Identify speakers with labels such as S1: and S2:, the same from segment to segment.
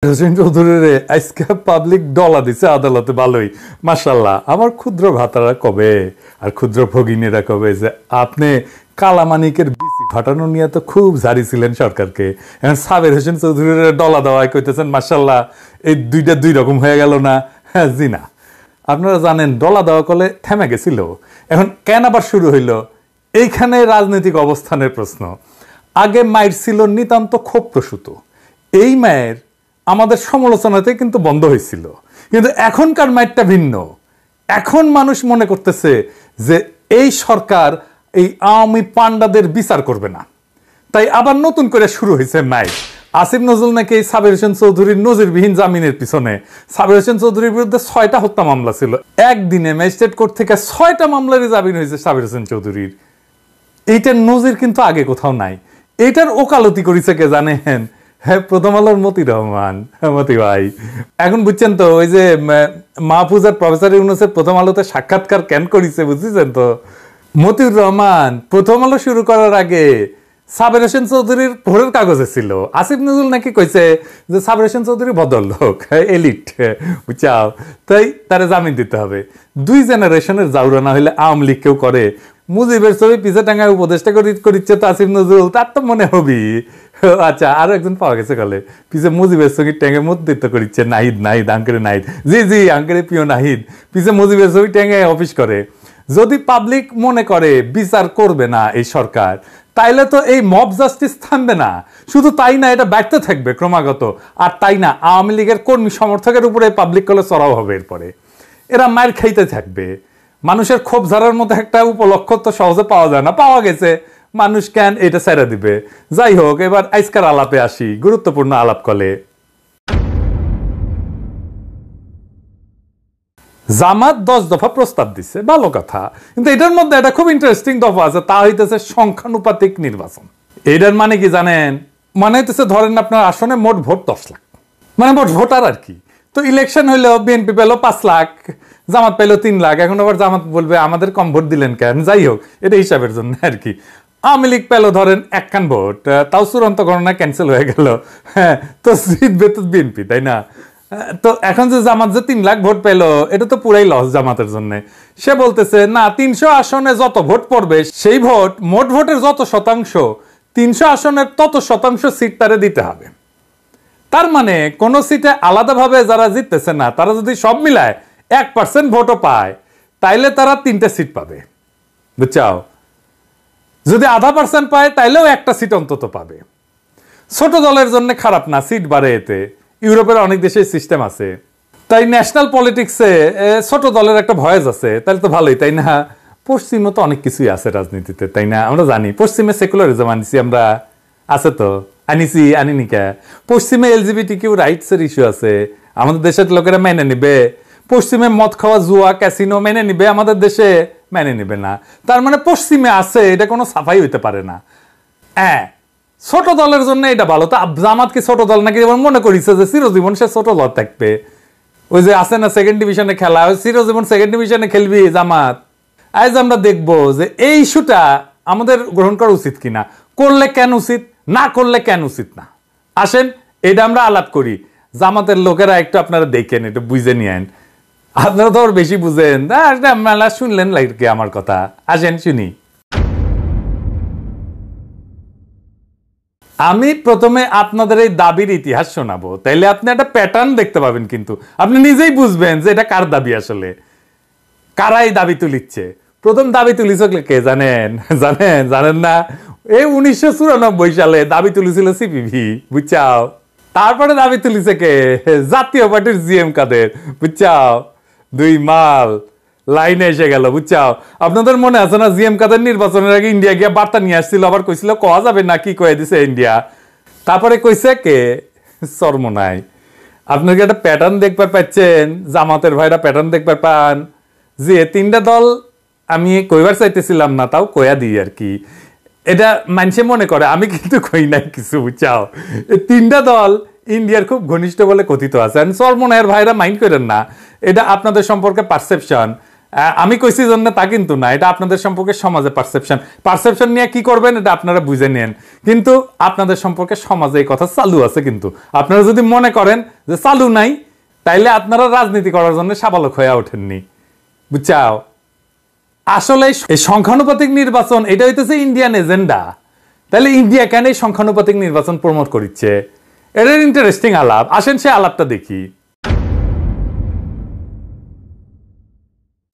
S1: হোসেন চৌধুরীর আজকে পাবলিক ডলা দিছে আদালতে, ভালোই মাশাআল্লাহ। আমার ক্ষুদ্র ভাতারা কবে আর ক্ষুদ্র ভগিনীরা কবে যে আপনি কালামানিকের বিসি ঘটানো নিয়ে তো খুব ঝাড়ি ছিলেন সরকারকে, এখন সাবের হোসেন চৌধুরীর ডলা দেওয়ায় কইতেছেন মাশাআল্লাহ। এই দুইটা দুই রকম হয়ে গেল না? হ্যাঁ জি না, আপনারা জানেন ডলা দেওয়া কলে থেমে গেছিল, এখন কেন আবার শুরু হইল? এইখানে রাজনৈতিক অবস্থানের প্রশ্ন। আগে মায়ের ছিল নিতান্ত ক্ষোভ প্রসূত, এই মায়ের আমাদের সমালোচনাতে কিন্তু বন্ধ হয়েছিল, কিন্তু এখনকার মাইটটা ভিন্ন। এখন মানুষ মনে করতেছে যে এই সরকার এই আওয়ামী পান্ডাদের বিচার করবে না, তাই আবার নতুন করে শুরু হয়েছে মাইট। আসিফ নজরুল নাকি এই সাবের হোসেন চৌধুরীর নজিরবিহীন জামিনের পিছনে, সাবের হোসেন চৌধুরীর বিরুদ্ধে 6টা হত্যা মামলা ছিল, একদিনে ম্যাজিস্ট্রেট কোর্ট থেকে 6টা মামলারই জামিন হয়েছে সাবের হোসেন চৌধুরীর। এইটার নজির কিন্তু আগে কোথাও নাই। এইটার ওকালতি করেছে কে জানেন? হ্যাঁ, প্রথম আলোর মতি রহমান। মতি ভাই এখন বুঝছেন তো, ওই যে মাহফুজ আর প্রফেসর ইউনূসের প্রথম আলোতে সাক্ষাৎকার কেন করেছে বুঝছেন তো? মতিউর রহমান প্রথম আলো শুরু করার আগে সাবের হোসেন চৌধুরীর ভোরের কাগজে ছিল। আসিফ নজরুল নাকি কইছে যে সাবের হোসেন চৌধুরী ভদ্রলোক, এলিট, বুঝছাও, তাই তারা জামিন দিতে হবে। 2 জেনারেশনের জাউরা না হইলে আওয়ামী লীগ কেউ করে? মুজিবের ছবি পিছে টাঙ্গায় উপদেষ্টা করিচ্ছে তো আসিফ নজরুল, তার তো মনে হবি। আচ্ছা, আরো একজন পাওয়া গেছে কলে পিছে মুজিবের ছবি ট্যাঙ্গে মধ্যিত্ব করিচ্ছে, নাহিদ নাহিদ আঙ্কেরে নাহিদ, জি জি আঙ্কেরে প্রিয় নাহিদ পিছে মুজিবের ছবি ট্যাঙ্গে অফিস করে। যদি পাবলিক মনে করে বিচার করবে না এই সরকার, তাইলে তো এই মব জাস্টিস থামবে না। শুধু তাই না, এটা ব্যর্থ থাকবে ক্রমাগত। আর তাই না, আওয়ামী লীগের কর্মী সমর্থকের উপরে পাবলিক কলে চড়াও হবে, এরপরে এরা মায়ের খাইতে থাকবে। মানুষের ক্ষোভ ঝাড়ার মতো একটা উপলক্ষ তো সহজে পাওয়া যায় না, পাওয়া গেছে, মানুষ কেন এটা ছেড়ে দিবে? যাই হোক, এবার আজকের আলাপে আসি, গুরুত্বপূর্ণ আলাপ কলে। জামাত 10 দফা প্রস্তাব দিচ্ছে, ভালো কথা, কিন্তু এটার মধ্যে একটা খুব ইন্টারেস্টিং দফা আছে, তা হইতেছে সংখ্যানুপাতিক নির্বাচন। এটার মানে কি জানেন? মানে হইতেছে ধরেন আপনার আসনে মোট ভোট 10 লাখ, মানে মোট ভোটার আর কি। তো ইলেকশন হইলেও বিএনপি পেলো 5 লাখ, জামাত পেলো 3 লাখ। এখন আবার জামাত বলবে আমাদের কম ভোট দিলেন কেন? যাই হোক, এটা হিসাবের জন্য আর কি। আওয়ামী লীগ পেলো ধরেন 1 কান ভোট, তাও চূড়ান্ত গণনা ক্যান্সেল হয়ে গেল। হ্যাঁ, তো জিতবে তো বিএনপি, তাই না? তো এখন যে জামাত যে 3 লাখ ভোট পেলো, এটা তো পুরাই লস জামাতের জন্য। সে বলতেছে না, 300 আসনে যত ভোট পড়বে সেই ভোট, মোট ভোটের যত শতাংশ, 300 আসনের তত শতাংশ সিট তারে দিতে হবে। তার মানে কোন সিটে আলাদাভাবে যারা জিততেছে না, তারা যদি সব মিলায় 1% ভোটও পায়, তাইলে তারা 3টে সিট পাবে, বুঝছাও? যদি 0.5% পায়, তাইলেও 1টা সিট অন্তত পাবে। ছোট দলের জন্য খারাপ না, সিট বাড়ে এতে। ইউরোপের অনেক দেশে সিস্টেম আছে। তাই ন্যাশনাল পলিটিক্সে ছোট দলের একটা ভয়েস আছে, তাহলে তো ভালোই, তাই না? পশ্চিমে তো অনেক কিছুই আছে রাজনীতিতে, তাই না? আমরা জানি পশ্চিমে সেকুলারিজম আনিছি আমরা, আছে তো, আনিনি কে? পশ্চিমে LGBTQ রাইটস এর ইস্যু আছে, আমাদের দেশের লোকেরা মেনে নিবে? পশ্চিমে মদ খাওয়া, জুয়া, ক্যাসিনো মেনে নিবে? আমাদের দেশে মেনে নিবে না। তার মানে পশ্চিমে আছে, এটা কোনো সাফাই হইতে পারে না। হ্যাঁ, ছোট দলের জন্য এটা ভালো। তা জামাত কি ছোট দল নাকি? মনে করিছে যে চিরজীবন সে ছোট দল থাকবে? ওই যে আছে না 2nd ডিভিশনে খেলা, ওই চিরজীবন 2nd ডিভিশনে খেলবি জামাত? আজ আমরা দেখবো যে এই ইস্যুটা আমাদের গ্রহণ করা উচিত কিনা, করলে কেন উচিত, না করলে কেন উচিত না। আসেন এটা আমরা আলাপ করি। জামাতের লোকেরা একটু আপনারা দেখেন, একটু বুঝে নিয়েন। আপনারা তো বেশি বুঝেন, মেলা শুনলেন লাগে আমার কথা। আসেন শুনি। আমি প্রথমে আপনাদের এই দাবির ইতিহাস শোনাবো, তাইলে আপনি একটা প্যাটার্ন দেখতে পাবেন, কিন্তু আপনি নিজেই বুঝবেন যে এটা কার দাবি, আসলে কারা এই দাবি তুলিচ্ছে। প্রথম দাবি তুলিছ কে জানেন? জানেন না? এই 1994 সালে দাবি তুলেছিল সিপিবি, বুঝছাও? তারপরে দাবি তুলিছে কে? জাতীয় পার্টির জিএম কাদের, বুঝছাও? 2 মাল লাইনে এসে গেল, বুঝছাও? আপনাদের মনে আছে না, জিএম কাদের নির্বাচনের আগে ইন্ডিয়া গিয়া বার্তা নিয়ে আসছিল, আবার কইছিল কওয়া যাবে না, কি কয়ে দিছে ইন্ডিয়া। তারপরে কইছে কে? চরমোনাই। আপনার কি একটা প্যাটার্ন দেখবার পাচ্ছেন? জামাতের ভাইরা প্যাটার্ন দেখবার পান যে 3টা দল, আমি কইবার চাইতেছিলাম না, তাও কয়া দিই আর কি। এটা মানুষে মনে করে, আমি কিন্তু কই নাই কিছু, বুঝছাও? 3টা দল ইন্ডিয়ার খুব ঘনিষ্ঠ বলে কথিত আছে। চরমোনাইয়ের ভাইরা মাইন্ড করেন না, এটা আপনাদের সম্পর্কে পারসেপশন। আমি কইছি জন্য তা কিন্তু না, এটা আপনাদের সম্পর্কে সমাজে পারসেপশন নিয়ে কি করবেন এটা আপনারা বুঝে নেন, কিন্তু আপনাদের সম্পর্কে সমাজে এই কথা চালু আছে। কিন্তু আপনারা যদি মনে করেন যে চালু নাই, তাইলে আপনারা রাজনীতি করার জন্য সাবালক হয়ে ওঠেননি, বুঝছাও? আসলে এই সংখ্যানুপাতিক নির্বাচন এটা হইতেছে ইন্ডিয়ান এজেন্ডা। তাহলে ইন্ডিয়া কেন এই সংখ্যানুপাতিক নির্বাচন প্রমোট করছে? এটার ইন্টারেস্টিং আলাপ, আসেন সে আলাপটা দেখি।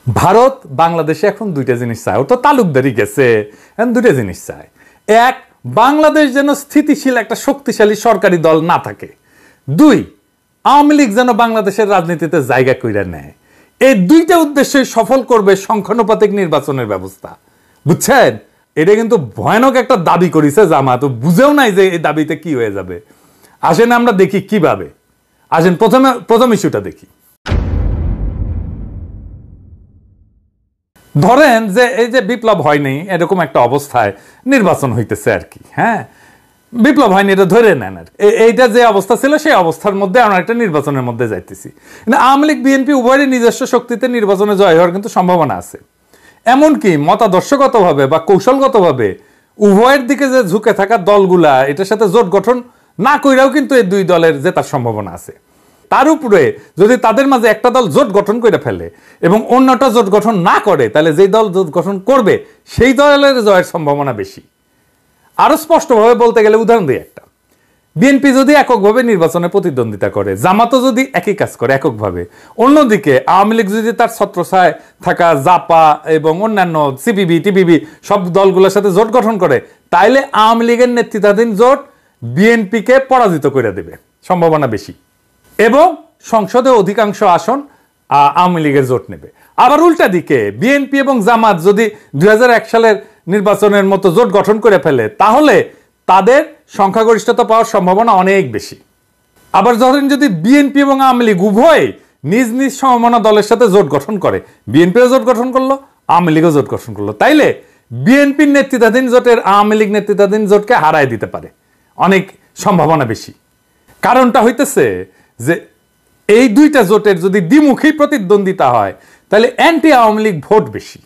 S1: ভারত বাংলাদেশে এখন দুইটা জিনিস চায়, ও তো তালুকদারি গেছে, এখন দুইটা জিনিস চায়। এক, বাংলাদেশ যেন স্থিতিশীল একটা শক্তিশালী সরকারি দল না থাকে। দুই, আওয়ামী লীগ যেন বাংলাদেশের রাজনীতিতে জায়গা কইরা নেয়। এই দুইটা উদ্দেশ্যে সফল করবে সংখ্যানুপাতিক নির্বাচনের ব্যবস্থা, বুঝছেন? এটা কিন্তু ভয়ানক একটা দাবি করেছে জামাত, বুঝেও নাই যে এই দাবিতে কি হয়ে যাবে। আসেন আমরা দেখি কিভাবে। আসেন প্রথম ইস্যুটা দেখি। ধরেন যে এই যে বিপ্লব হয়নি এরকম একটা অবস্থায় নির্বাচন হইতেছে আর কি, হ্যাঁ, বিপ্লব হয়নি এটা ধরে নেন আর এইটা যে অবস্থা ছিল সেই অবস্থার মধ্যে আমরা একটা নির্বাচনের মধ্যে যাইতেছি। আওয়ামী লীগ বিএনপি উভয়েরই নিজস্ব শক্তিতে নির্বাচনে জয় হওয়ার কিন্তু সম্ভাবনা আছে। এমনকি মতাদর্শগতভাবে বা কৌশলগতভাবে উভয়ের দিকে যে ঝুঁকে থাকা দলগুলা এটার সাথে জোট গঠন না কইরাও কিন্তু এই দুই দলের জেতার সম্ভাবনা আছে। তার উপরে যদি তাদের মাঝে একটা দল জোট গঠন করে ফেলে এবং অন্যটা জোট গঠন না করে, তাহলে যেই দল জোট গঠন করবে সেই দলের জয়ের সম্ভাবনা বেশি। আরো স্পষ্টভাবে বলতে গেলে উদাহরণ দিই একটা, বিএনপি যদি এককভাবে নির্বাচনে প্রতিদ্বন্দ্বিতা করে, জামাতও যদি একই কাজ করে এককভাবে, অন্যদিকে আওয়ামী লীগ যদি তার ছত্রছায়ায় থাকা জাপা এবং অন্যান্য সিপিবি টিপিবি সব দলগুলোর সাথে জোট গঠন করে, তাইলে আওয়ামী লীগের নেতৃত্বাধীন জোট বিএনপিকে পরাজিত করে দেবে, সম্ভাবনা বেশি, এবং সংসদে অধিকাংশ আসন আওয়ামী লীগের জোট নেবে। আবার উল্টা দিকে বিএনপি এবং জামাত যদি 2001 সালের নির্বাচনের মতো জোট গঠন করে ফেলে, তাহলে তাদের সংখ্যাগরিষ্ঠতা পাওয়ার সম্ভাবনা অনেক বেশি। আবার ধরেন যদি বিএনপি এবং আওয়ামী লীগ উভয় নিজ নিজ সমমনা দলের সাথে জোট গঠন করে, বিএনপিও জোট গঠন করলো, আওয়ামী লীগও জোট গঠন করলো, তাইলে বিএনপির নেতৃত্বাধীন জোটের আওয়ামী লীগ নেতৃত্বাধীন জোটকে হারায় দিতে পারে, অনেক সম্ভাবনা বেশি। কারণটা হইতেছে যে এই দুইটা জোটের যদি দ্বিমুখী প্রতিদ্বন্দ্বিতা হয়, তাহলে অ্যান্টি আওয়ামী লীগ ভোট বেশি,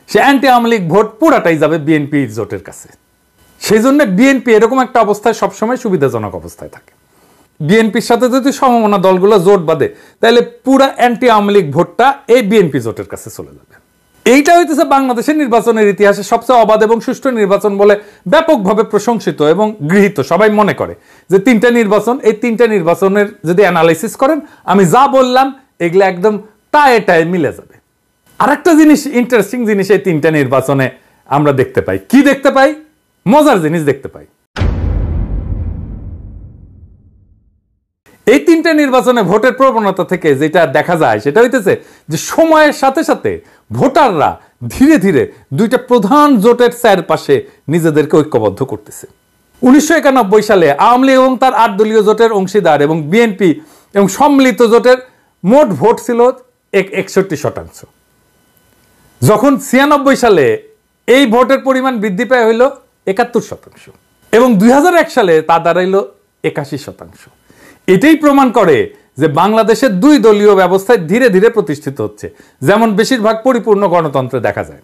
S1: সে অ্যান্টি আওয়ামী লীগ ভোট পুরাটাই যাবে বিএনপি জোটের কাছে। সেই জন্য বিএনপি এরকম একটা অবস্থায় সবসময় সুবিধাজনক অবস্থায় থাকে। বিএনপির সাথে যদি সমমনা দলগুলো জোট বাঁধে, তাহলে পুরা অ্যান্টি আওয়ামী লীগ ভোটটা এই বিএনপি জোটের কাছে চলে যাবে। এইটা হইতেছে বাংলাদেশের নির্বাচনের ইতিহাসে সবচেয়ে অবাধ এবং সুষ্ঠু নির্বাচন বলে ব্যাপকভাবে প্রশংসিত এবং গৃহীত। সবাই মনে করে যে তিনটা নির্বাচন, এই তিনটা নির্বাচনের যদি অ্যানালাইসিস করেন, আমি যা বললাম এগুলো একদম টায়ে টায়ে মিলে যাবে। আরেকটা জিনিস, ইন্টারেস্টিং জিনিস এই তিনটা নির্বাচনে আমরা দেখতে পাই। কি দেখতে পাই? মজার জিনিস দেখতে পাই। এই তিনটা নির্বাচনে ভোটের প্রবণতা থেকে যেটা দেখা যায় সেটা হইতেছে যে সময়ের সাথে সাথে ভোটাররা ধীরে ধীরে দুইটা প্রধান জোটের চারপাশে নিজেদেরকে ঐক্যবদ্ধ করতেছে। 1991 সালে আওয়ামী লীগ এবং তার 8 দলীয় জোটের অংশীদার এবং বিএনপি এবং সম্মিলিত জোটের মোট ভোট ছিল 61%। যখন 96 সালে এই ভোটের পরিমাণ বৃদ্ধি পায় হইল 71% এবং 2001 সালে তা দাঁড়াইল 81%। এটাই প্রমাণ করে যে বাংলাদেশের দুই দলীয় ব্যবস্থায় ধীরে ধীরে প্রতিষ্ঠিত হচ্ছে, যেমন বেশিরভাগ পরিপূর্ণ গণতন্ত্রে দেখা যায়।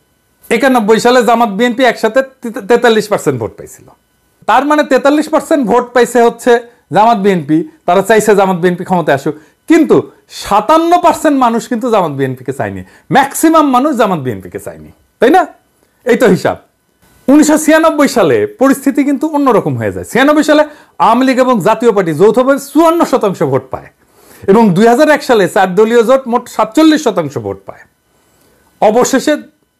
S1: 91 সালে জামাত বিএনপি একসাথে 43% ভোট পাইছিল। তার মানে 43% ভোট পাইছে হচ্ছে জামাত বিএনপি, তারা চাইছে জামাত বিএনপি ক্ষমতায় আসুক, কিন্তু 57% মানুষ কিন্তু জামাত বিএনপিকে চায়নি, ম্যাক্সিমাম মানুষ জামাত বিএনপিকে চায়নি, তাই না? এই তো হিসাব। 1996 সালে পরিস্থিতি কিন্তু অন্যরকম হয়ে যায়। 96 সালে আওয়ামী লীগ এবং জাতীয় পার্টি যৌথভাবে 54% ভোট পায় এবং 2001 সালে 4 দলীয় জোট মোট 47% ভোট পায়। অবশেষে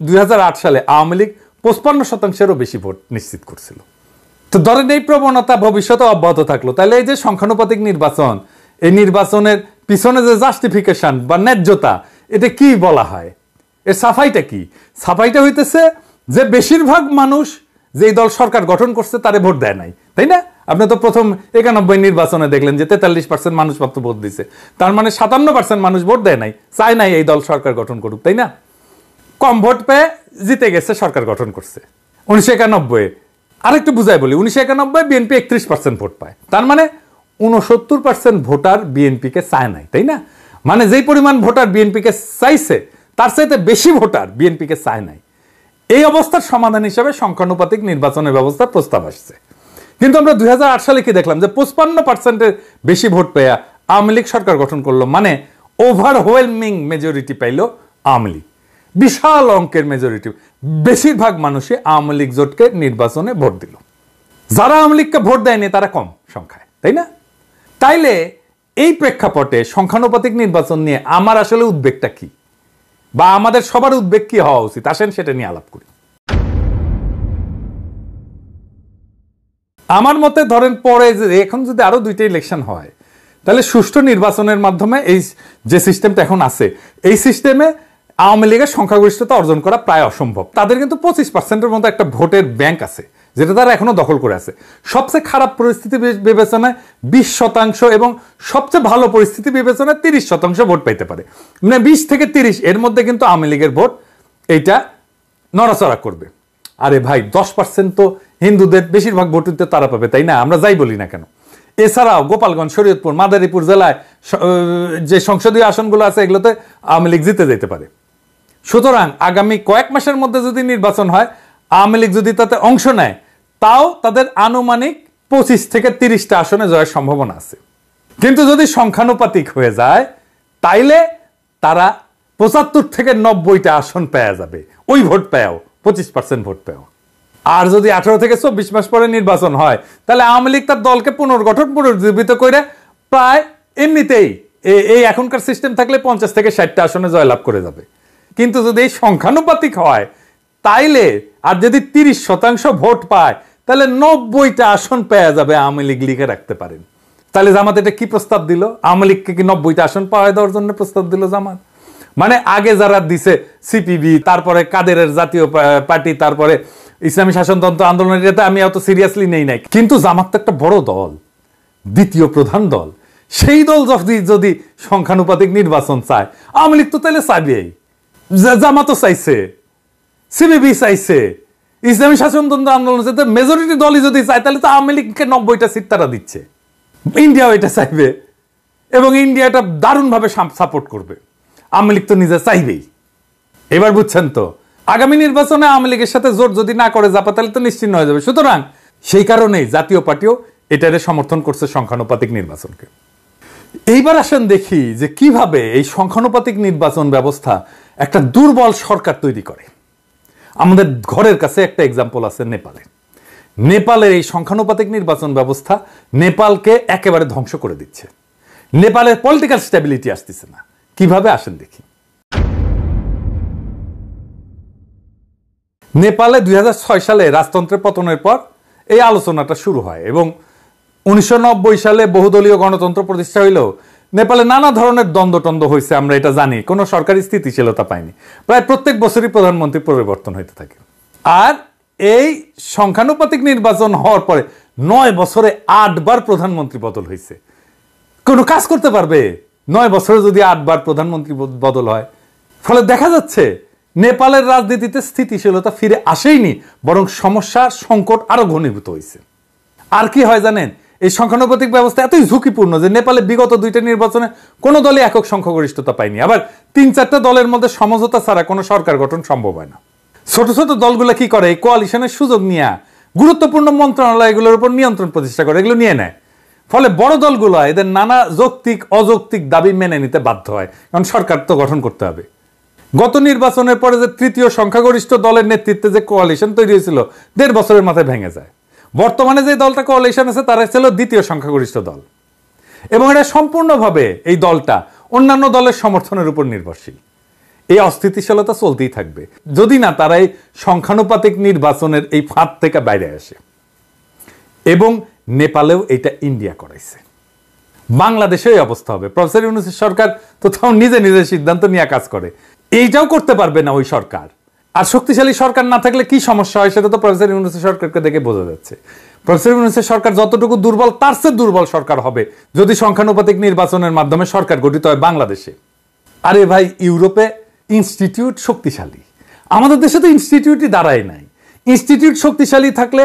S1: 2008 সালে আওয়ামী লীগ 55%-এরও বেশি ভোট নিশ্চিত করছিল। তো ধরেন এই প্রবণতা ভবিষ্যতে অব্যাহত থাকলো, তাহলে এই যে সংখ্যানুপাতিক নির্বাচন, এই নির্বাচনের পিছনে যে জাস্টিফিকেশন বা ন্যায্যতা, এটা কি বলা হয়? এর সাফাইটা কি? সাফাইটা হইতেছে যে বেশিরভাগ মানুষ যেই দল সরকার গঠন করছে তারে ভোট দেয় নাই, তাই না? আপনি তো প্রথম 91 নির্বাচনে দেখলেন যে 43% মানুষ মাত্র ভোট দিছে, তার মানে 57% মানুষ ভোট দেয় নাই, চায় নাই এই দল সরকার গঠন করুক, তাই না? কম ভোট পেয়ে জিতে গেছে, সরকার গঠন করছে। 1991 আরেকটু বুঝাই বলি, 1991 বিএনপি 31% ভোট পায়, তার মানে 69% ভোটার বিএনপিকে চায় নাই, তাই না? মানে যেই পরিমাণ ভোটার বিএনপিকে চাইছে তার চাইতে বেশি ভোটার বিএনপিকে চায় নাই। এই অবস্থার সমাধান হিসেবে সংখ্যানুপাতিক নির্বাচনের ব্যবস্থা প্রস্তাব আসছে। কিন্তু আমরা 2008 সালে কি দেখলাম যে 55% বেশি ভোট পেয়ে আওয়ামী লীগ সরকার গঠন করলো, মানে ওভারওয়েলমিং মেজরিটি পাইল আওয়ামী লীগ, বিশাল অঙ্কের মেজরিটি। বেশিরভাগ মানুষই আওয়ামী লীগ জোটকে নির্বাচনে ভোট দিল। যারা আওয়ামী লীগকে ভোট দেয়নি তারা কম সংখ্যায়, তাই না? তাইলে এই প্রেক্ষাপটে সংখ্যানুপাতিক নির্বাচন নিয়ে আমার আসলে উদ্বেগটা কি, বা আমাদের সবার উদ্বেগ কি হওয়া উচিত, আসেন সেটা নিয়ে আলাপ করি। আমার মতে ধরেন পরে যে এখন যদি আরো 2টা ইলেকশন হয়, তাহলে সুষ্ঠু নির্বাচনের মাধ্যমে এই যে সিস্টেমটা এখন আছে, এই সিস্টেমে আওয়ামী লীগের সংখ্যাগরিষ্ঠতা অর্জন করা প্রায় অসম্ভব। তাদের কিন্তু 25%-এর মতো একটা ভোটের ব্যাংক আছে, যেটা তারা এখনো দখল করে আছে। সবচেয়ে খারাপ পরিস্থিতি বিবেচনায় 20% এবং সবচেয়ে ভালো পরিস্থিতি বিবেচনায় 30% ভোট পাইতে পারে। মানে 20 থেকে 30 এর মধ্যে কিন্তু আওয়ামী লীগের ভোট এইটা নড়াচড়া করবে। আরে ভাই 10% তো হিন্দুদের বেশিরভাগ ভোট তারা পাবে, তাই না? আমরা যাই বলি না কেন। এছাড়াও গোপালগঞ্জ, শরীয়তপুর, মাদারীপুর জেলায় যে সংসদীয় আসনগুলো আছে, এগুলোতে আওয়ামী লীগ জিতে যেতে পারে। সুতরাং আগামী কয়েক মাসের মধ্যে যদি নির্বাচন হয়, আওয়ামী লীগ যদি তাতে অংশ নেয়, তাও তাদের আনুমানিক 25 থেকে 30টা আসনে জয়ের সম্ভাবনা আছে। কিন্তু যদি সংখ্যানুপাতিক হয়ে যায়, তাইলে তারা 75 থেকে 90টা আসন পেয়ে যাবে, ওই ভোট পেয়েও, 25% ভোট পেয়েও। আর যদি 18 থেকে 24 মাস পরে নির্বাচন হয়, তাহলে আওয়ামী লীগ তার দলকে পুনর্গঠন পুনর্জীবিত করে প্রায় এমনিতেই এই এখনকার সিস্টেম থাকলে 50 থেকে 60টা আসনে জয়লাভ করে যাবে। কিন্তু যদি এই সংখ্যানুপাতিক হয়, তাইলে আর যদি 30% ভোট পায়, তাহলে 90টা আসন পেয়ে যাবে আওয়ামী লীগ লিখে রাখতে পারেন। তাহলে জামাত এটা কি প্রস্তাব দিল? আওয়ামী লীগকে কি 90টা আসন পাওয়া দেওয়ার জন্য প্রস্তাব দিল জামাত? মানে আগে যারা দিছে সিপিবি, তারপরে কাদেরের জাতীয় পার্টি, তারপরে ইসলামী শাসনতন্ত্র আন্দোলনের, এটা আমি অত সিরিয়াসলি নেই নাই। কিন্তু জামাত তো একটা বড় দল, দ্বিতীয় প্রধান দল। সেই দল যদি সংখ্যানুপাতিক নির্বাচন চায়, আওয়ামী লীগ তো তাহলে চাইবেই, জামাতও চাইছে, সিপিবি চাইছে, ইসলামী শাসনতন্ত্র আন্দোলন চাইতে মেজরিটি দলই যদি চায়, তাহলে তো আওয়ামী লীগকে 90টা সিট তারা দিচ্ছে। ইন্ডিয়াও এটা চাইবে এবং ইন্ডিয়া এটা দারুণভাবে সাপোর্ট করবে। আওয়ামী লীগ তো নিজে চাইবেই। এবার বুঝছেন তো, আগামী নির্বাচনে আওয়ামী লীগের সাথে জোট যদি না করে জাপা, তাহলে তো নিশ্চিন্ন হয়ে যাবে। সুতরাং সেই কারণেই জাতীয় পার্টিও এটারে সমর্থন করছে সংখ্যানুপাতিক নির্বাচনকে। এইবার আসেন দেখি যে কিভাবে এই সংখ্যানুপাতিক নির্বাচন ব্যবস্থা একটা দুর্বল সরকার তৈরি করে। আমাদের ঘরের কাছে একটা এক্সাম্পল আছে নেপালে। নেপালের এই সংখ্যানুপাতিক নির্বাচন ব্যবস্থা নেপালকে একেবারে ধ্বংস করে দিচ্ছে। নেপালের পলিটিক্যাল স্টেবিলিটি আসতেছে না। কিভাবে আসেন দেখি। নেপালে 2006 সালে রাজতন্ত্রের পতনের পর এই আলোচনাটা শুরু হয় এবং 1990 সালে বহুদলীয় গণতন্ত্র প্রতিষ্ঠা হইলেও নেপালে নানা ধরনের দ্বন্দ্ব হয়েছে, আমরা এটা জানি। কোনো সরকারি স্থিতিশীলতা পায়নি। প্রায় প্রত্যেক বছরই প্রধানমন্ত্রী পরিবর্তন হইতে থাকে। আর এই সংখ্যানুপাতিক নির্বাচন হওয়ার পরে 9 বছরে 8 বার প্রধানমন্ত্রী বদল হয়েছে। কোনো কাজ করতে পারবে 9 বছরে যদি 8 বার প্রধানমন্ত্রী বদল হয়? ফলে দেখা যাচ্ছে নেপালের রাজনীতিতে স্থিতিশীলতা ফিরে আসেইনি, বরং সমস্যা সংকট আরো ঘনীভূত হয়েছে। আর কি হয় জানেন, এই সংখ্যানুপাতিক ব্যবস্থা এতই ঝুঁকিপূর্ণ যে নেপালে বিগত 2টা নির্বাচনে কোনো দলই একক সংখ্যাগরিষ্ঠতা পায়নি। আবার 3-4টা দলের মধ্যে সমঝোতা ছাড়া কোনো সরকার গঠন সম্ভব হয় না। ছোট ছোট দলগুলো কি করে, এই কোয়ালিশনের সুযোগ নিয়ে গুরুত্বপূর্ণ মন্ত্রণালয়গুলোর উপর নিয়ন্ত্রণ প্রতিষ্ঠা করে, এগুলো নিয়ে নেয়। ফলে বড় দলগুলো এদের নানা যৌক্তিক অযৌক্তিক দাবি মেনে নিতে বাধ্য হয়, কারণ সরকার তো গঠন করতে হবে। গত নির্বাচনের পরে যে তৃতীয় সংখ্যাগরিষ্ঠ দলের নেতৃত্বে যে কোয়ালিশন তৈরি হয়েছিল 1.5 বছরের মাথায় ভেঙে যায়। বর্তমানে যে দলটা কোয়ালিশন আছে তারা ছিল দ্বিতীয় সংখ্যাগরিষ্ঠ দল, এবং এটা সম্পূর্ণভাবে এই দলটা অন্যান্য দলের সমর্থনের উপর নির্ভরশীল। এই অস্থিতিশীলতা চলতেই থাকবে যদি না তারা এই সংখ্যানুপাতিক নির্বাচনের এই ফাঁদ থেকে বাইরে আসে। এবং নেপালেও এটা ইন্ডিয়া করাইছে। বাংলাদেশেও এই অবস্থা হবে। প্রফেসর ইউনূসের সরকার তো তাও নিজে নিজে সিদ্ধান্ত নিয়ে কাজ করে, এইটাও করতে পারবে না ওই সরকার। আর শক্তিশালী সরকার না থাকলে কি সমস্যা হয় সেটা তো প্রফেসর ইউনূসের সরকারকে দেখে বোঝা যাচ্ছে। প্রফেসর ইউনূসের সরকার যতটুকু দুর্বল, তার চেয়ে দুর্বল সরকার হবে যদি সংখ্যানুপাতিক নির্বাচনের মাধ্যমে সরকার গঠিত হয় বাংলাদেশে। আরে ভাই, ইউরোপে ইনস্টিটিউট শক্তিশালী, আমাদের দেশে তো ইনস্টিটিউটই দাঁড়ায় নাই। ইনস্টিটিউট শক্তিশালী থাকলে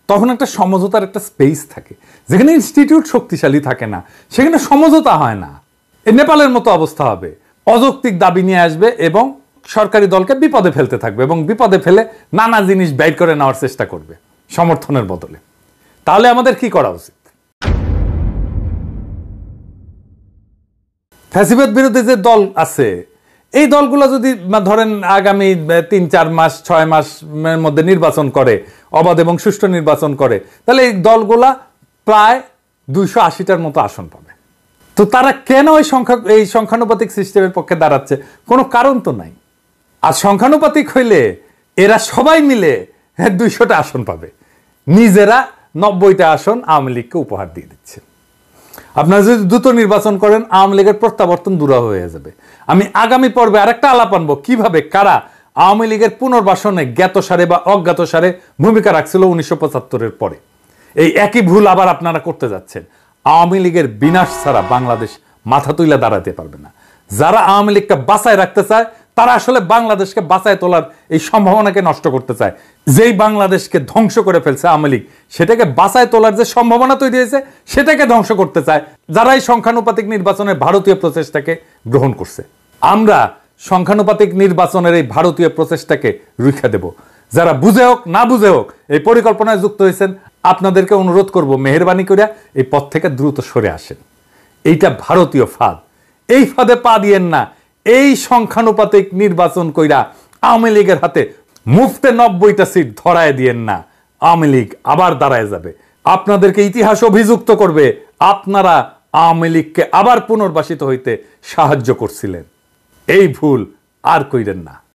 S1: তখন একটা সমঝোতার একটা স্পেস থাকে। যেখানে ইনস্টিটিউট শক্তিশালী থাকে না, সেখানে সমঝোতা হয় না। এই নেপালের মতো অবস্থা হবে, অযৌক্তিক দাবি নিয়ে আসবে এবং সরকারি দলকে বিপদে ফেলতে থাকবে এবং বিপদে ফেলে নানা জিনিস ব্যয় করে নেওয়ার চেষ্টা করবে সমর্থনের বদলে। তাহলে আমাদের কি করা উচিত? ফ্যাসিবাদ বিরোধী যে দল আছে, এই দলগুলো যদি ধরেন আগামী 3-4 মাস 6 মাসের মধ্যে নির্বাচন করে, অবাধ এবং সুষ্ঠু নির্বাচন করে, তাহলে এই দলগুলা প্রায় 280টার মতো আসন পাবে। তো তারা কেন এই সংখ্যানুপাতিক সিস্টেমের পক্ষে দাঁড়াচ্ছে? কোনো কারণ তো নাই। আর সংখ্যানুপাতিক হইলে এরা সবাই মিলে 200টা আসন পাবে, নিজেরা 90টা আসন আওয়ামী লীগকে উপহার দিয়ে দিচ্ছে। আপনারা যদি দ্রুত নির্বাচন করেন, আওয়ামী লীগের প্রত্যাবর্তন দূর হয়ে যাবে। আমি আগামী পর্বে আরেকটা আলাপ আনবো কিভাবে কারা আওয়ামী লীগের পুনর্বাসনে জ্ঞাতসারে বা অজ্ঞাতসারে ভূমিকা রাখছিল 1975-এর পরে। এই একই ভুল আবার আপনারা করতে যাচ্ছেন। আওয়ামী লীগের বিনাশ ছাড়া বাংলাদেশ মাথা তুলে দাঁড়াতে পারবে না। যারা আওয়ামী লীগকে বাঁচায় রাখতে চায়, তারা আসলে বাংলাদেশকে বাঁচায় তোলার এই সম্ভাবনাকে নষ্ট করতে চায়। যেই বাংলাদেশকে ধ্বংস করে ফেলছে আওয়ামী লীগ, সেটাকে বাঁচায় তোলার যে সম্ভাবনা তৈরি হয়েছে, সেটাকে ধ্বংস করতে চায় যারা এই সংখ্যানুপাতিক নির্বাচনের ভারতীয় প্রচেষ্টাকে গ্রহণ করছে। আমরা সংখ্যানুপাতিক নির্বাচনের এই ভারতীয় প্রচেষ্টাকে রুখে দেব। যারা বুঝে হোক না বুঝে হোক এই পরিকল্পনায় যুক্ত হয়েছেন, আপনাদেরকে অনুরোধ করব মেহেরবানি করে এই পথ থেকে দ্রুত সরে আসেন। এইটা ভারতীয় ফাঁদ, এই ফাঁদে পা দিয়েন না। এই সংখ্যানুপাতিক নির্বাচন কইরা আওয়ামী লীগের হাতে মুফতে 90টা সিট ধরায় দিয়েন না। আওয়ামী লীগ আবার দাঁড়ায় যাবে, আপনাদেরকে ইতিহাস অভিযুক্ত করবে আপনারা আওয়ামী লীগকে আবার পুনর্বাসিত হইতে সাহায্য করছিলেন। এই ভুল আর কইরেন না।